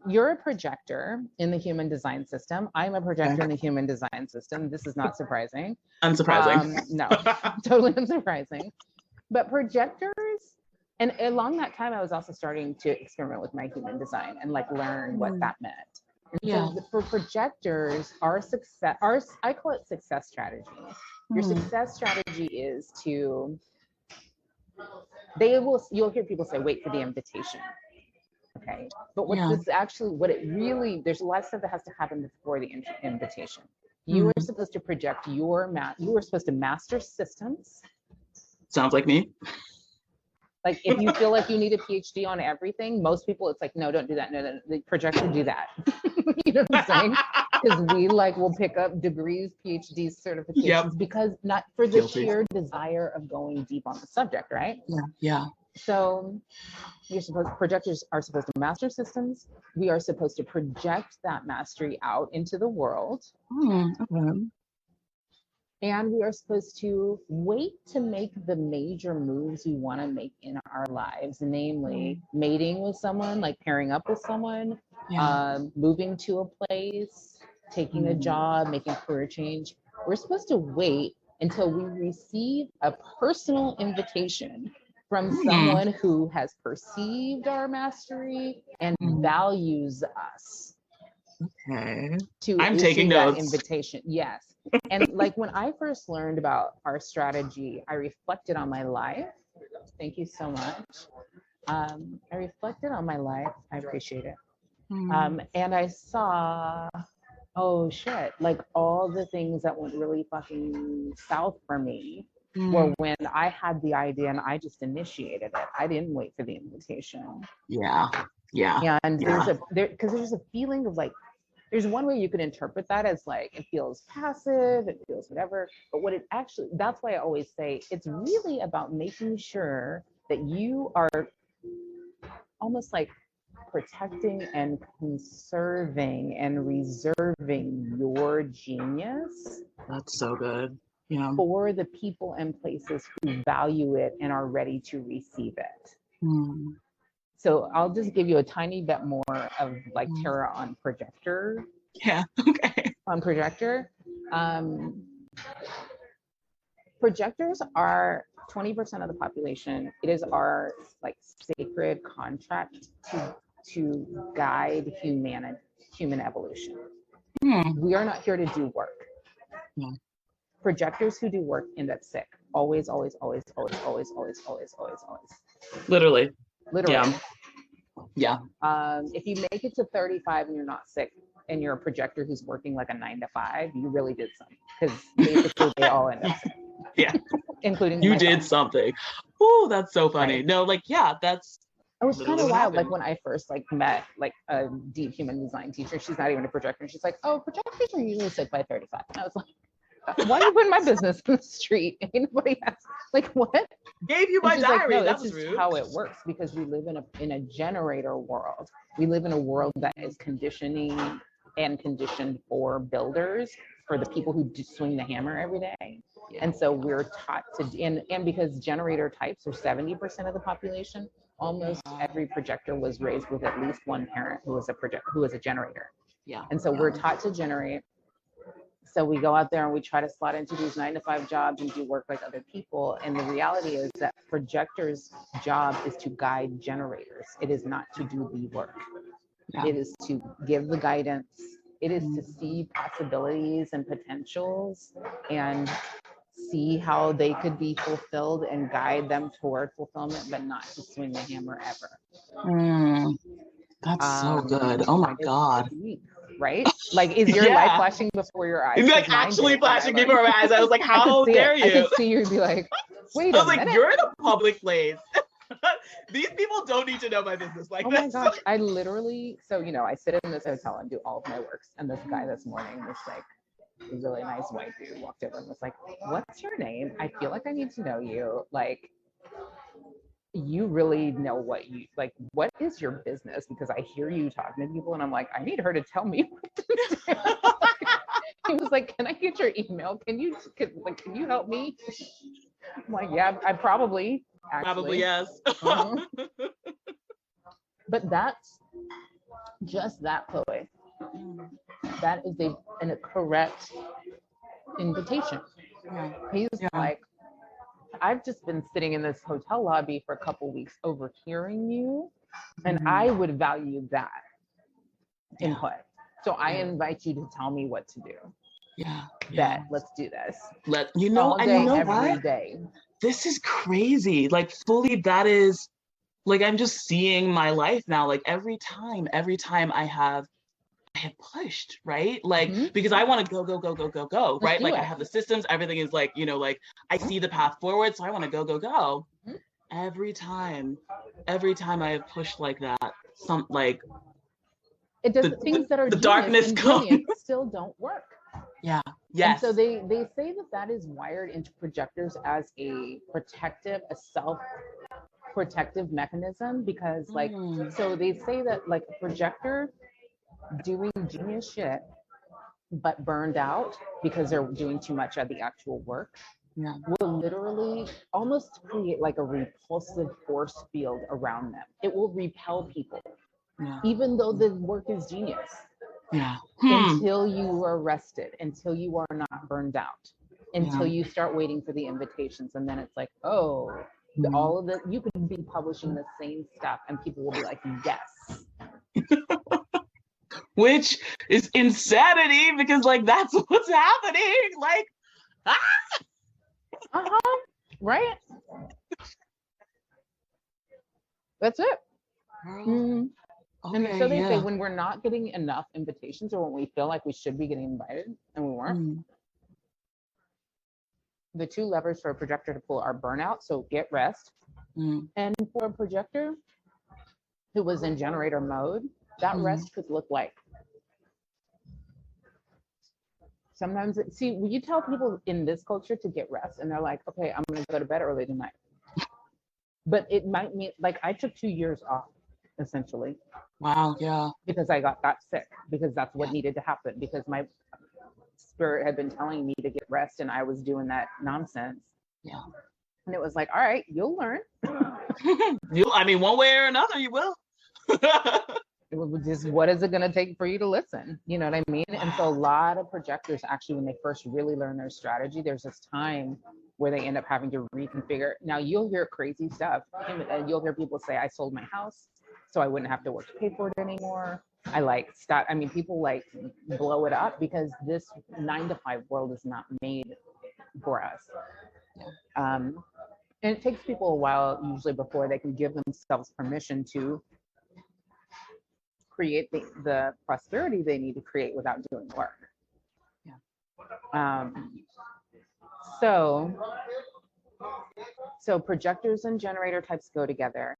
you're a projector in the human design system. I'm a projector in the human design system. This is not surprising. Unsurprising. No, totally unsurprising. But projectors, and along that time, I was also starting to experiment with my human design and like learn what that meant. And so for projectors, I call it success strategy. Your success strategy is to, you'll hear people say, wait for the invitation. Okay. But there's a lot of stuff that has to happen before the invitation. You are supposed to project you are supposed to master systems. Sounds like me. Like if you feel like you need a PhD on everything, most people it's like, no, don't do that. No, the projector do that. You know what I'm saying? Because we will pick up degrees, PhDs, certifications, because not for the sheer desire of going deep on the subject, right? Yeah. So projectors are supposed to master systems. We are supposed to project that mastery out into the world. Okay. And we are supposed to wait to make the major moves we want to make in our lives, namely mating with someone, like pairing up with someone, moving to a place, taking a job, making a career change. We're supposed to wait until we receive a personal invitation from someone who has perceived our mastery and values us. Okay. I'm taking notes. That invitation. Yes. And like when I first learned about our strategy, I reflected on my life. Thank you so much. I reflected on my life. I appreciate it. And I saw, oh shit, like all the things that went really fucking south for me were when I had the idea and I just initiated it. I didn't wait for the invitation. Yeah. And there's a feeling of like, there's one way you could interpret that as like, it feels passive, it feels whatever, but what it actually, that's why I always say, it's really about making sure that you are almost like protecting and conserving and reserving your genius. That's so good. Yeah. For the people and places who value it and are ready to receive it. So I'll just give you a tiny bit more of like Tara on Projector. Yeah, okay. On Projector. Projectors are 20% of the population. It is our like sacred contract to guide human evolution. We are not here to do work. Projectors who do work end up sick. Always. Literally. Yeah. If you make it to 35 and you're not sick and you're a projector who's working like a 9 to 5, you really did something, because basically they all end up sick. Yeah. Including you did something. Oh, that's so funny. Right. No, like, yeah, that's. It was kind of wild. Like when I first like met like a deep human design teacher, she's not even a projector. She's like, oh, projectors are usually sick by 35. And I was like, why are you putting my business in the street? Anybody has like what? Gave you my diary. Like, no, that's just rude. How it works, because we live in a generator world. We live in a world that is conditioning and conditioned for builders, for the people who swing the hammer every day. And so we're taught to, and because generator types are 70% of the population, almost every projector was raised with at least one parent who was a generator. And so we're taught to generate. So we go out there and we try to slot into these 9 to 5 jobs and do work like other people. And the reality is that projectors' job is to guide generators. It is not to do the work. It is to give the guidance. It is to see possibilities and potentials and see how they could be fulfilled and guide them toward fulfillment, but not to swing the hammer ever. That's so good. Oh my God. Deep, right? Like, is your life flashing before your eyes? It's like actually flashing before my eyes. I was like, how dare you? I could see you be like, wait a minute. I was like, you're in a public place. These people don't need to know my business like this. Oh my gosh. I literally, so, I sit in this hotel and do all of my works. And this guy this morning, this like really nice white dude walked over and was like, what's your name? I feel like I need to know you. Like, you really know what is your business? Because I hear you talking to people and I'm like, I need her to tell me what to do. He was like, can I get your email? Can you help me? I'm like, yeah, I probably. Actually. Probably, yes. But that's just that, Chloe. That is a correct invitation. Yeah. He's like, I've just been sitting in this hotel lobby for a couple weeks overhearing you, and I would value that input. So I invite you to tell me what to do. That let's do this. All day, every day. This is crazy. Like fully, that is like, I'm just seeing my life now. Like every time I have pushed, right? Like, because I want to go, right? Like I have the systems, everything is like, you know, like I see the path forward. So I want to go. Every time I have pushed like that, it does things that are the darkness brilliant still don't work. Yes. And so they say that is wired into projectors as a self-protective mechanism, because like, so they say that like a projector doing genius shit, but burned out because they're doing too much of the actual work, will literally almost create like a repulsive force field around them. It will repel people, even though the work is genius. Until you are rested, until you are not burned out, until you start waiting for the invitations. And then it's like, oh, all of it, you could be publishing the same stuff and people will be like, yes. Which is insanity, because like that's what's happening. Like, right? That's it. And so they say when we're not getting enough invitations, or when we feel like we should be getting invited and we weren't, the two levers for a projector to pull are burnout, so get rest. And for a projector who was in generator mode, that rest could look like, sometimes, see, when you tell people in this culture to get rest and they're like, okay, I'm gonna go to bed early tonight. But it might mean, like, I took 2 years off, essentially. Wow, yeah. Because I got sick, because that's what needed to happen, because my spirit had been telling me to get rest and I was doing that nonsense. And it was like, all right, you'll learn. I mean, one way or another, you will. It was just, what is it going to take for you to listen? You know what I mean? And so a lot of projectors, actually, when they first really learn their strategy, there's this time where they end up having to reconfigure. Now you'll hear crazy stuff. You'll hear people say, I sold my house so I wouldn't have to work to pay for it anymore. I like stop. I mean, people like blow it up because this 9-to-5 world is not made for us. And it takes people a while usually before they can give themselves permission to create the prosperity they need to create without doing work. So projectors and generator types go together.